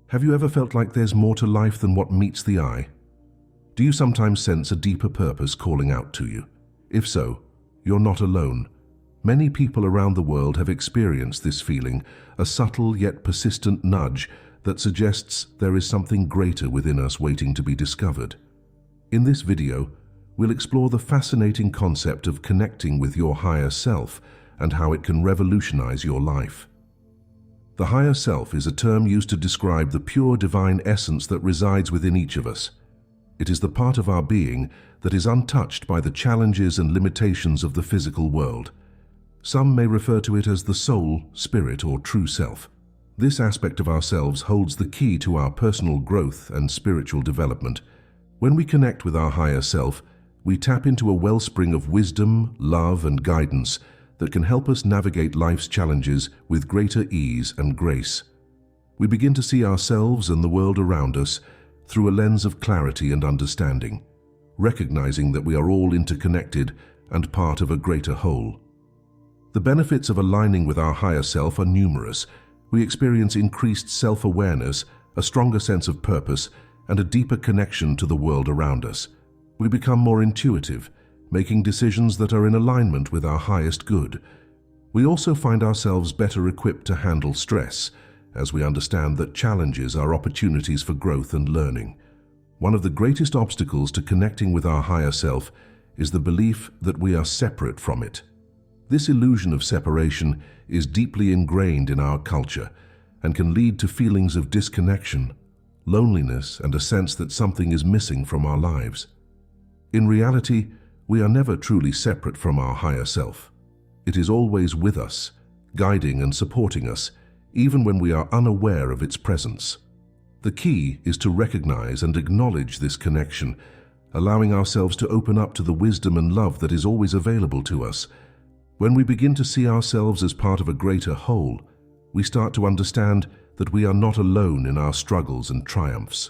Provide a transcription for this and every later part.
Have you ever felt like there's more to life than what meets the eye? Do you sometimes sense a deeper purpose calling out to you? If so, you're not alone. Many people around the world have experienced this feeling, a subtle yet persistent nudge that suggests there is something greater within us waiting to be discovered. In this video, we'll explore the fascinating concept of connecting with your higher self and how it can revolutionize your life. The higher self is a term used to describe the pure divine essence that resides within each of us. It is the part of our being that is untouched by the challenges and limitations of the physical world. Some may refer to it as the soul, spirit, or true self. This aspect of ourselves holds the key to our personal growth and spiritual development. When we connect with our higher self, we tap into a wellspring of wisdom, love, and guidance that can help us navigate life's challenges with greater ease and grace. We begin to see ourselves and the world around us through a lens of clarity and understanding, recognizing that we are all interconnected and part of a greater whole. The benefits of aligning with our higher self are numerous. We experience increased self-awareness, a stronger sense of purpose, and a deeper connection to the world around us. We become more intuitive, making decisions that are in alignment with our highest good. We also find ourselves better equipped to handle stress, as we understand that challenges are opportunities for growth and learning. One of the greatest obstacles to connecting with our higher self is the belief that we are separate from it. This illusion of separation is deeply ingrained in our culture and can lead to feelings of disconnection, loneliness, and a sense that something is missing from our lives. In reality, we are never truly separate from our higher self. It is always with us, guiding and supporting us, even when we are unaware of its presence. The key is to recognize and acknowledge this connection, allowing ourselves to open up to the wisdom and love that is always available to us. When we begin to see ourselves as part of a greater whole, we start to understand that we are not alone in our struggles and triumphs.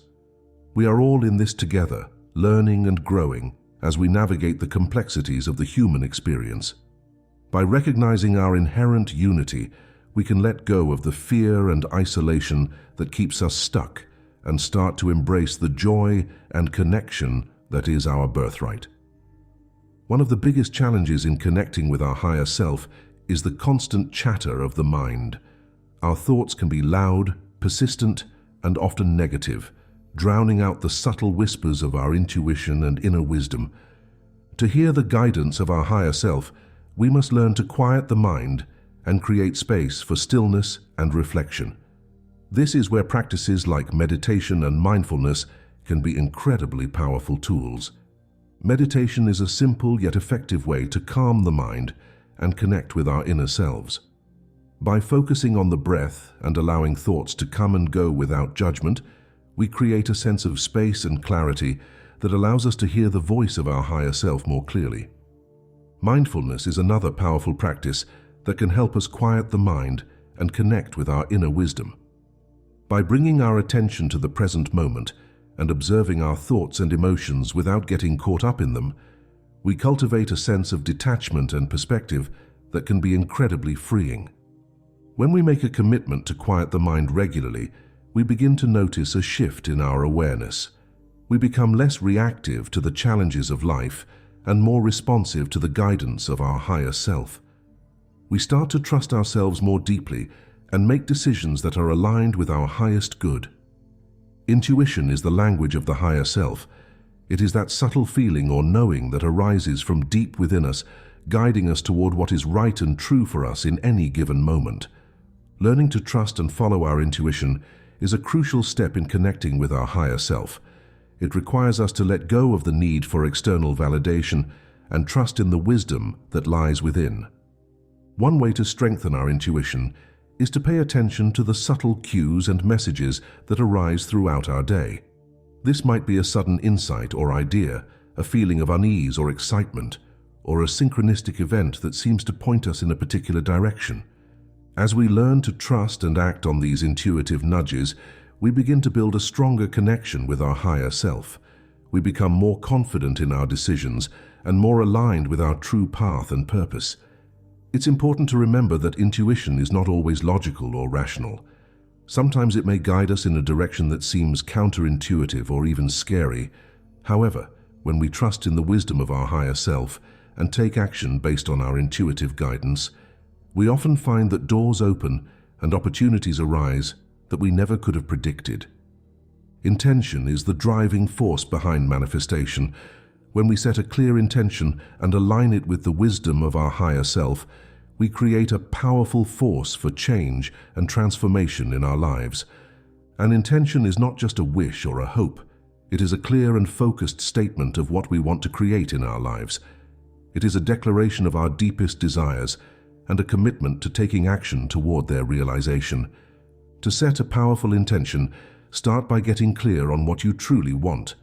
We are all in this together, learning and growing as we navigate the complexities of the human experience. By recognizing our inherent unity, we can let go of the fear and isolation that keeps us stuck and start to embrace the joy and connection that is our birthright. One of the biggest challenges in connecting with our higher self is the constant chatter of the mind. Our thoughts can be loud, persistent, and often negative, drowning out the subtle whispers of our intuition and inner wisdom. To hear the guidance of our higher self, we must learn to quiet the mind and create space for stillness and reflection. This is where practices like meditation and mindfulness can be incredibly powerful tools. Meditation is a simple yet effective way to calm the mind and connect with our inner selves. By focusing on the breath and allowing thoughts to come and go without judgment, we create a sense of space and clarity that allows us to hear the voice of our higher self more clearly. Mindfulness is another powerful practice that can help us quiet the mind and connect with our inner wisdom. By bringing our attention to the present moment and observing our thoughts and emotions without getting caught up in them, we cultivate a sense of detachment and perspective that can be incredibly freeing. When we make a commitment to quiet the mind regularly, we begin to notice a shift in our awareness. We become less reactive to the challenges of life and more responsive to the guidance of our higher self. We start to trust ourselves more deeply and make decisions that are aligned with our highest good. Intuition is the language of the higher self. It is that subtle feeling or knowing that arises from deep within us, guiding us toward what is right and true for us in any given moment. Learning to trust and follow our intuition is a crucial step in connecting with our higher self. It requires us to let go of the need for external validation and trust in the wisdom that lies within. One way to strengthen our intuition is to pay attention to the subtle cues and messages that arise throughout our day. This might be a sudden insight or idea, a feeling of unease or excitement, or a synchronistic event that seems to point us in a particular direction. As we learn to trust and act on these intuitive nudges, we begin to build a stronger connection with our higher self. We become more confident in our decisions and more aligned with our true path and purpose. It's important to remember that intuition is not always logical or rational. Sometimes it may guide us in a direction that seems counterintuitive or even scary. However, when we trust in the wisdom of our higher self and take action based on our intuitive guidance, we often find that doors open and opportunities arise that we never could have predicted. Intention is the driving force behind manifestation. When we set a clear intention and align it with the wisdom of our higher self, we create a powerful force for change and transformation in our lives. An intention is not just a wish or a hope. It is a clear and focused statement of what we want to create in our lives. It is a declaration of our deepest desires and a commitment to taking action toward their realization. To set a powerful intention, start by getting clear on what you truly want.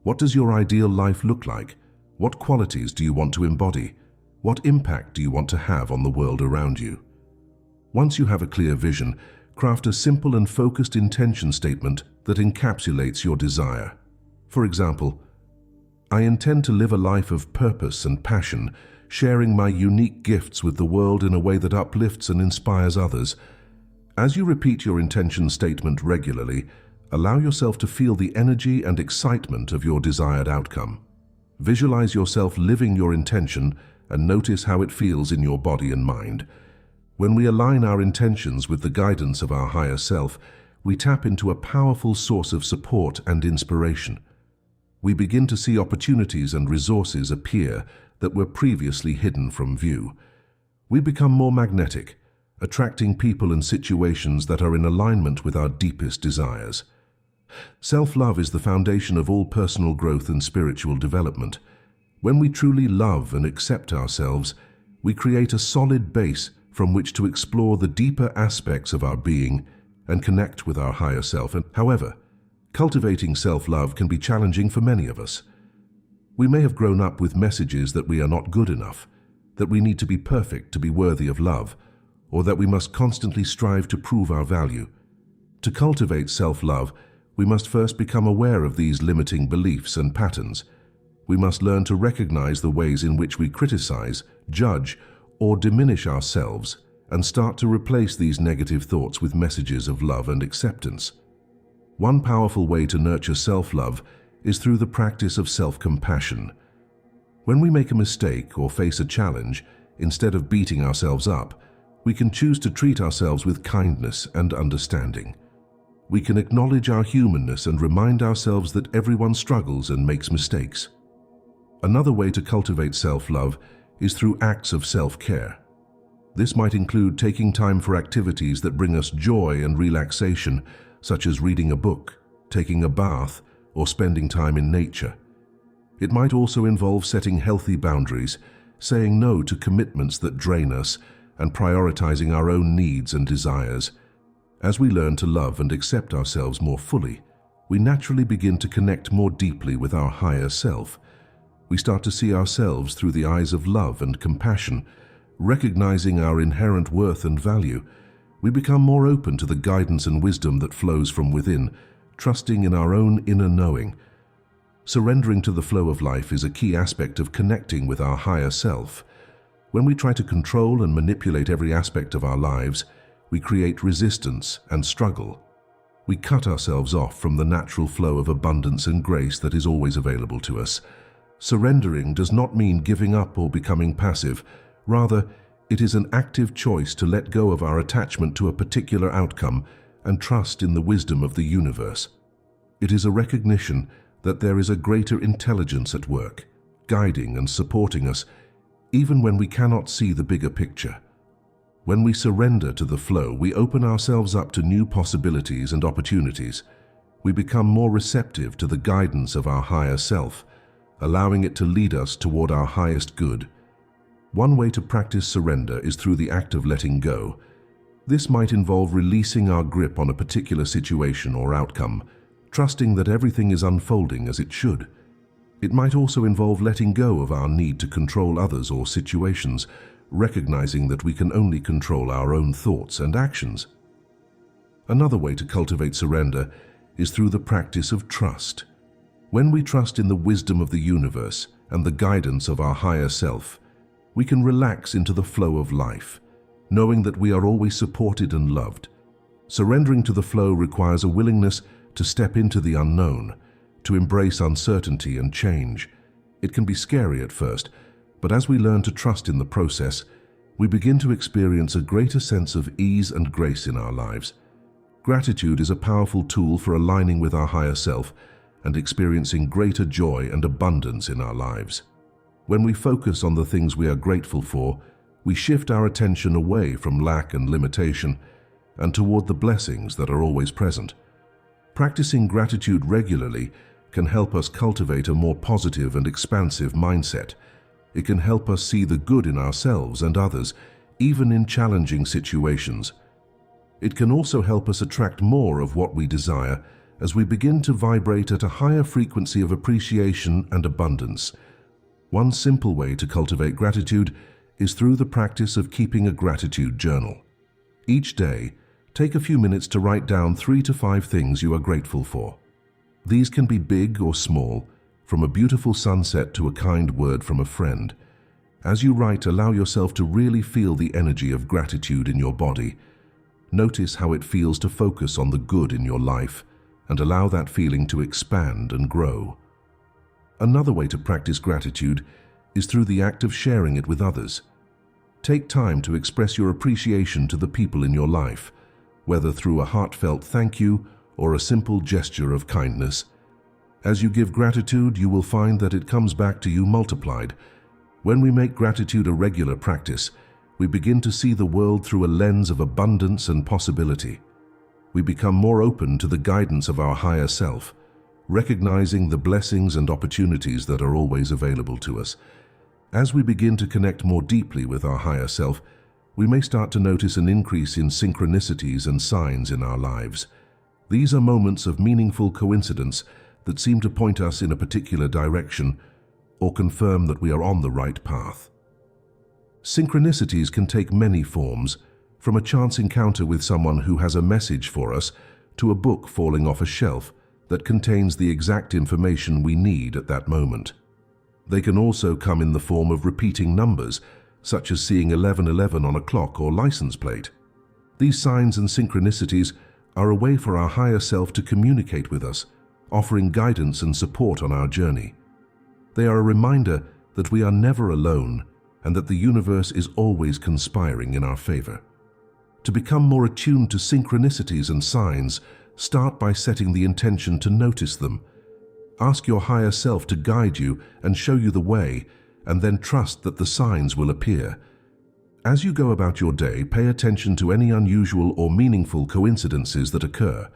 What does your ideal life look like? What qualities do you want to embody? What impact do you want to have on the world around you? Once you have a clear vision, craft a simple and focused intention statement that encapsulates your desire. For example, I intend to live a life of purpose and passion, sharing my unique gifts with the world in a way that uplifts and inspires others. As you repeat your intention statement regularly, allow yourself to feel the energy and excitement of your desired outcome. Visualize yourself living your intention and notice how it feels in your body and mind. When we align our intentions with the guidance of our higher self, we tap into a powerful source of support and inspiration. We begin to see opportunities and resources appear that were previously hidden from view. We become more magnetic, attracting people and situations that are in alignment with our deepest desires. Self-love is the foundation of all personal growth and spiritual development. When we truly love and accept ourselves, we create a solid base from which to explore the deeper aspects of our being and connect with our higher self. However, cultivating self-love can be challenging for many of us. We may have grown up with messages that we are not good enough, that we need to be perfect to be worthy of love, or that we must constantly strive to prove our value. To cultivate self-love, we must first become aware of these limiting beliefs and patterns. We must learn to recognize the ways in which we criticize, judge, or diminish ourselves and start to replace these negative thoughts with messages of love and acceptance. One powerful way to nurture self-love is through the practice of self-compassion. When we make a mistake or face a challenge, instead of beating ourselves up, we can choose to treat ourselves with kindness and understanding. We can acknowledge our humanness and remind ourselves that everyone struggles and makes mistakes. Another way to cultivate self-love is through acts of self-care. This might include taking time for activities that bring us joy and relaxation, such as reading a book, taking a bath, or spending time in nature. It might also involve setting healthy boundaries, saying no to commitments that drain us, and prioritizing our own needs and desires. As we learn to love and accept ourselves more fully, we naturally begin to connect more deeply with our higher self. We start to see ourselves through the eyes of love and compassion, recognizing our inherent worth and value. We become more open to the guidance and wisdom that flows from within, trusting in our own inner knowing. Surrendering to the flow of life is a key aspect of connecting with our higher self. When we try to control and manipulate every aspect of our lives, we create resistance and struggle. We cut ourselves off from the natural flow of abundance and grace that is always available to us. Surrendering does not mean giving up or becoming passive. Rather, it is an active choice to let go of our attachment to a particular outcome and trust in the wisdom of the universe. It is a recognition that there is a greater intelligence at work, guiding and supporting us, even when we cannot see the bigger picture. When we surrender to the flow, we open ourselves up to new possibilities and opportunities. We become more receptive to the guidance of our higher self, allowing it to lead us toward our highest good. One way to practice surrender is through the act of letting go. This might involve releasing our grip on a particular situation or outcome, trusting that everything is unfolding as it should. It might also involve letting go of our need to control others or situations, recognizing that we can only control our own thoughts and actions. Another way to cultivate surrender is through the practice of trust. When we trust in the wisdom of the universe and the guidance of our higher self, we can relax into the flow of life, knowing that we are always supported and loved. Surrendering to the flow requires a willingness to step into the unknown, to embrace uncertainty and change. It can be scary at first, but as we learn to trust in the process, we begin to experience a greater sense of ease and grace in our lives. Gratitude is a powerful tool for aligning with our higher self and experiencing greater joy and abundance in our lives. When we focus on the things we are grateful for, we shift our attention away from lack and limitation and toward the blessings that are always present. Practicing gratitude regularly can help us cultivate a more positive and expansive mindset. It can help us see the good in ourselves and others, even in challenging situations. It can also help us attract more of what we desire as we begin to vibrate at a higher frequency of appreciation and abundance. One simple way to cultivate gratitude is through the practice of keeping a gratitude journal. Each day, take a few minutes to write down 3 to 5 things you are grateful for. These can be big or small, from a beautiful sunset to a kind word from a friend. As you write, allow yourself to really feel the energy of gratitude in your body. Notice how it feels to focus on the good in your life and allow that feeling to expand and grow. Another way to practice gratitude is through the act of sharing it with others. Take time to express your appreciation to the people in your life, whether through a heartfelt thank you or a simple gesture of kindness. As you give gratitude, you will find that it comes back to you multiplied. When we make gratitude a regular practice, we begin to see the world through a lens of abundance and possibility. We become more open to the guidance of our higher self, recognizing the blessings and opportunities that are always available to us. As we begin to connect more deeply with our higher self, we may start to notice an increase in synchronicities and signs in our lives. These are moments of meaningful coincidence that seem to point us in a particular direction or confirm that we are on the right path. Synchronicities can take many forms, from a chance encounter with someone who has a message for us to a book falling off a shelf that contains the exact information we need at that moment. They can also come in the form of repeating numbers, such as seeing 1111 on a clock or license plate. These signs and synchronicities are a way for our higher self to communicate with us, offering guidance and support on our journey. They are a reminder that we are never alone and that the universe is always conspiring in our favor. To become more attuned to synchronicities and signs, start by setting the intention to notice them. Ask your higher self to guide you and show you the way, and then trust that the signs will appear. As you go about your day, pay attention to any unusual or meaningful coincidences that occur.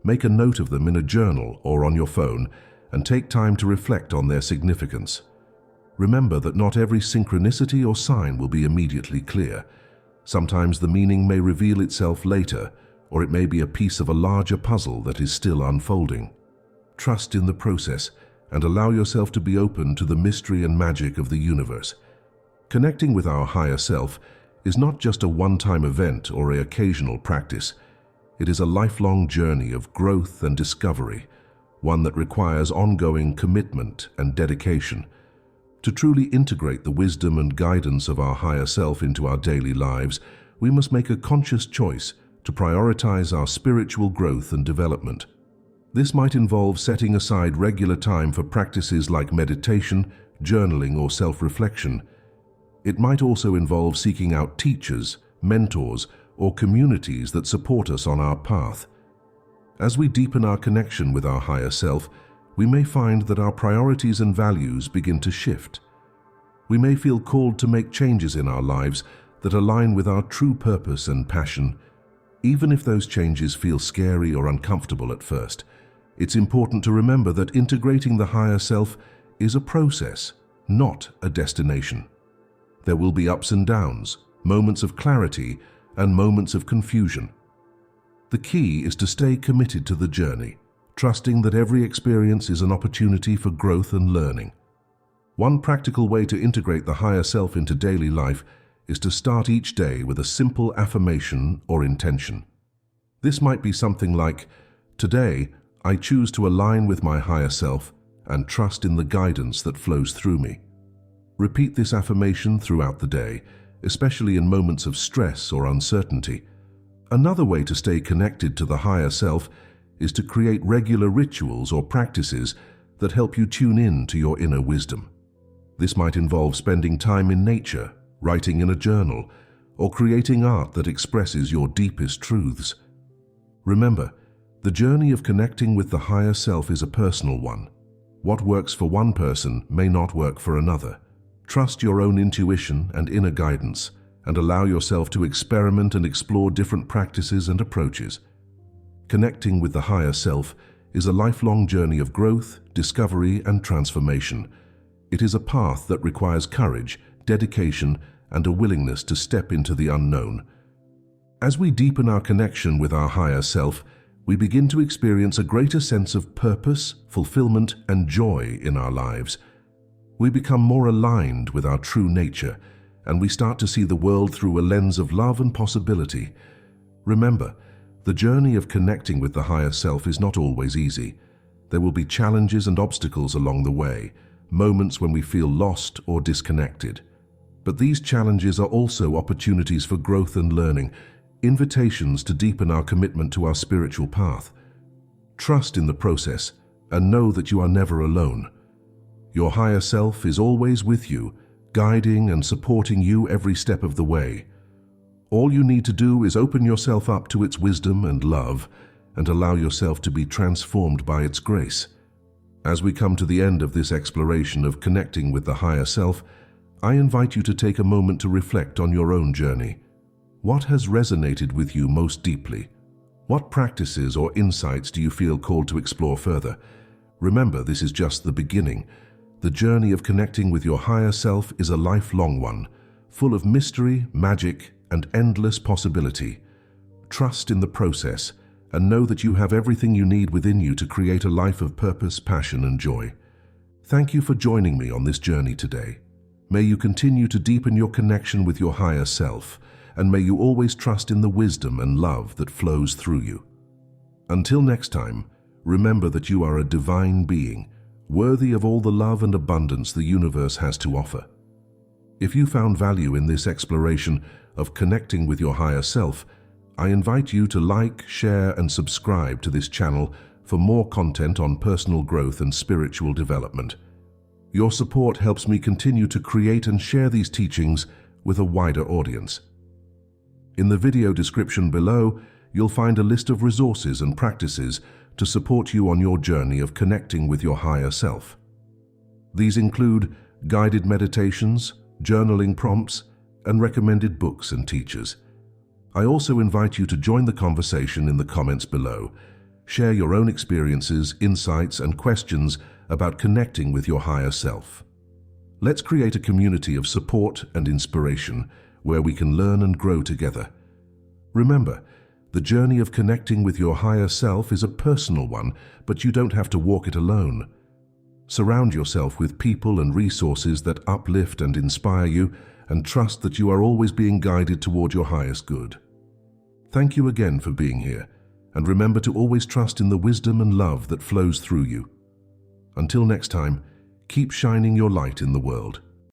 Make a note of them in a journal or on your phone, and take time to reflect on their significance. Remember that not every synchronicity or sign will be immediately clear. Sometimes the meaning may reveal itself later, or it may be a piece of a larger puzzle that is still unfolding. Trust in the process and allow yourself to be open to the mystery and magic of the universe. Connecting with our higher self is not just a one-time event or an occasional practice. It is a lifelong journey of growth and discovery, one that requires ongoing commitment and dedication. To truly integrate the wisdom and guidance of our higher self into our daily lives, we must make a conscious choice to prioritize our spiritual growth and development. This might involve setting aside regular time for practices like meditation, journaling, or self-reflection. It might also involve seeking out teachers, mentors, or communities that support us on our path. As we deepen our connection with our higher self, we may find that our priorities and values begin to shift. We may feel called to make changes in our lives that align with our true purpose and passion. Even if those changes feel scary or uncomfortable at first, it's important to remember that integrating the higher self is a process, not a destination. There will be ups and downs, moments of clarity, and moments of confusion. The key is to stay committed to the journey, trusting that every experience is an opportunity for growth and learning. One practical way to integrate the higher self into daily life is to start each day with a simple affirmation or intention. This might be something like, "Today, I choose to align with my higher self and trust in the guidance that flows through me." Repeat this affirmation throughout the day, especially in moments of stress or uncertainty. Another way to stay connected to the higher self is to create regular rituals or practices that help you tune in to your inner wisdom. This might involve spending time in nature, writing in a journal, or creating art that expresses your deepest truths. Remember, the journey of connecting with the higher self is a personal one. What works for one person may not work for another. Trust your own intuition and inner guidance, and allow yourself to experiment and explore different practices and approaches. Connecting with the higher self is a lifelong journey of growth, discovery, and transformation. It is a path that requires courage, dedication, and a willingness to step into the unknown. As we deepen our connection with our higher self, we begin to experience a greater sense of purpose, fulfillment, and joy in our lives. We become more aligned with our true nature, and we start to see the world through a lens of love and possibility. Remember, the journey of connecting with the higher self is not always easy. There will be challenges and obstacles along the way, moments when we feel lost or disconnected. But these challenges are also opportunities for growth and learning, invitations to deepen our commitment to our spiritual path. Trust in the process and know that you are never alone. Your higher self is always with you, guiding and supporting you every step of the way. All you need to do is open yourself up to its wisdom and love and allow yourself to be transformed by its grace. As we come to the end of this exploration of connecting with the higher self, I invite you to take a moment to reflect on your own journey. What has resonated with you most deeply? What practices or insights do you feel called to explore further? Remember, this is just the beginning. The journey of connecting with your higher self is a lifelong one, full of mystery, magic, and endless possibility. Trust in the process and know that you have everything you need within you to create a life of purpose, passion, and joy. Thank you for joining me on this journey today. May you continue to deepen your connection with your higher self, and may you always trust in the wisdom and love that flows through you. Until next time, remember that you are a divine being, worthy of all the love and abundance the universe has to offer. If you found value in this exploration of connecting with your higher self, I invite you to like, share, and subscribe to this channel for more content on personal growth and spiritual development. Your support helps me continue to create and share these teachings with a wider audience. In the video description below, you'll find a list of resources and practices to support you on your journey of connecting with your higher self. These include guided meditations, journaling prompts, and recommended books and teachers. I also invite you to join the conversation in the comments below. Share your own experiences, insights, and questions about connecting with your higher self. Let's create a community of support and inspiration where we can learn and grow together. Remember, the journey of connecting with your higher self is a personal one, but you don't have to walk it alone. Surround yourself with people and resources that uplift and inspire you, and trust that you are always being guided toward your highest good. Thank you again for being here, and remember to always trust in the wisdom and love that flows through you. Until next time, keep shining your light in the world.